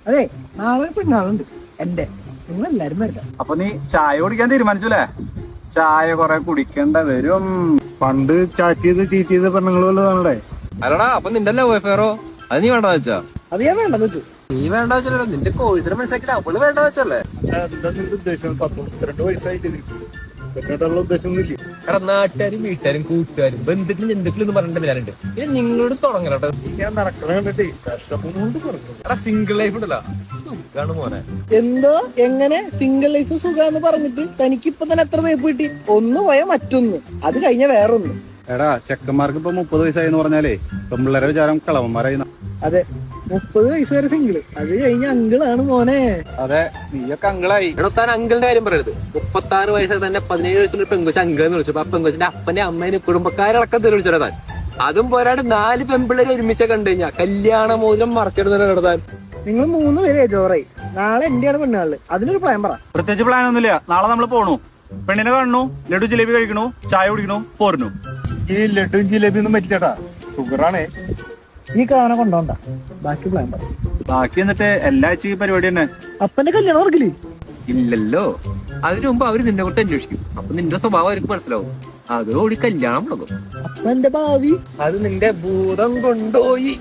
അതെ, നാളെ പെണ്ണാളുണ്ട് എന്റെ. നിങ്ങൾ എല്ലാരും വരില്ല. അപ്പൊ നീ ചായ കുടിക്കാൻ തീരുമാനിച്ചല്ലേ? ചായ കൊറേ കുടിക്കേണ്ട വരും. പണ്ട് ചാറ്റ് ചെയ്ത് ചീറ്റ് ചെയ്ത പെണ്ണുങ്ങൾ വല്ലതാണല്ലേ? അല്ലടാ, അപ്പൊ നിന്റെ ലവ് അഫെയറോ? അത് നീ വേണ്ട വെച്ചാ? അത് ഞാൻ വേണ്ടെന്ന് വെച്ചു. നീ വേണ്ട വെച്ചല്ലോ, നിന്റെ കോഴ്സിനെ മനസ്സിലാക്കിട്ട് അവള് വേണ്ട വെച്ചല്ലേ? എന്താ നിന്റെ ഉദ്ദേശം? 12 വയസ്സായിട്ട് പെണ്ണായിട്ടുള്ള ഉദ്ദേശം ഒന്നുമില്ല. എടാ, നാട്ടുകാരും വീട്ടുകാരും കൂട്ടുകാരും ബന്ധുക്കളും എന്തെങ്കിലും എന്ന് പറഞ്ഞിട്ട് വരാനുണ്ട്. ഇത് നിങ്ങളോട് തുടങ്ങലട്ടോ. ഞാൻ നടക്കണ കണ്ടിട്ടേ കഷ്ടപ്പെട്ട് പറഞ്ഞു. എടാ, സിംഗിൾ ലൈഫ് ഉണ്ടല്ലോ, സുഖാണ് മോനെ. എന്തോ എങ്ങനെ സിംഗിൾ ലൈഫ് സുഖാന്ന് പറഞ്ഞിട്ട് തനിക്കിപ്പൊ തന്നെ എത്ര തേപ്പ് കിട്ടി? ഒന്ന് പോയാൽ മറ്റൊന്ന്, അത് കഴിഞ്ഞ വേറൊന്ന്. എടാ, ചെക്കന്മാർക്ക് ഇപ്പൊ 30 വയസ്സായി എന്ന് പറഞ്ഞാലേ പെമ്പിള്ളേരെ വിചാരം കളവന്മാരായി. അതെ, 30 വയസ്സ് വരെ സിംഗിള്, അത് കഴിഞ്ഞ അങ്കിളാണ് മോനെ. അതെ, നീയൊക്കെ അങ്കിളായി. എടാ, താൻ അങ്കിളിന്റെ കാര്യം പറയരുത്. 36 വയസ്സായി തന്നെ 17 വയസ്സിൽ പെങ്കൊച്ച് അങ്കിൾ എന്ന് വിളിച്ചു. ആ പെങ്കൊച്ചിന്റെ അപ്പനെ അമ്മേനെ കുടുംബക്കാരടക്കം തെറി വിളിച്ചോ താൻ. അതും പോരാണ്ട് 4 പെമ്പിള്ളേരെ ഒരുമിച്ച കണ്ടു കഴിഞ്ഞാ കല്യാണ മോതിരം മറച്ചിടുന്ന കിടത്താൻ. നിങ്ങൾ 3 പേര് ഏജോറായി. നാളെ എന്റെയാണ് പെണ്ണുകളില്. അതിനൊരു പ്ലാൻ പറ. പ്രത്യേകിച്ച് പ്ലാൻ ഒന്നുമില്ല. നാളെ നമ്മൾ പോണു, പെണ്ണിനെ കാണണു, ലഡു ജിലേബി കഴിക്കണു, ചായ കുടിക്കണു, പോരുന്നു. ഈ ലഡും ജിലേബിയൊന്നും പറ്റില്ലട്ടാ, ഷുഗറാണേ. ഈ കാണാൻ കൊണ്ടോണ്ട, ബാക്കി പ്ലാൻ പറ. ബാക്കി എന്നിട്ട് എല്ലാ ആഴ്ച പരിപാടി തന്നെ. അപ്പന്റെ കല്യാണം നടക്കില്ലേ? ഇല്ലല്ലോ, അതിനു മുമ്പ് അവര് നിന്നെ കുറിച്ച് അന്വേഷിക്കും. അപ്പൊ നിന്റെ സ്വഭാവം അവർക്ക് മനസ്സിലാവും. അതോടി കല്യാണം മുടങ്ങും. അപ്പന്റെ ഭാവി അത് നിന്റെ ഭൂതം കൊണ്ടുപോയി.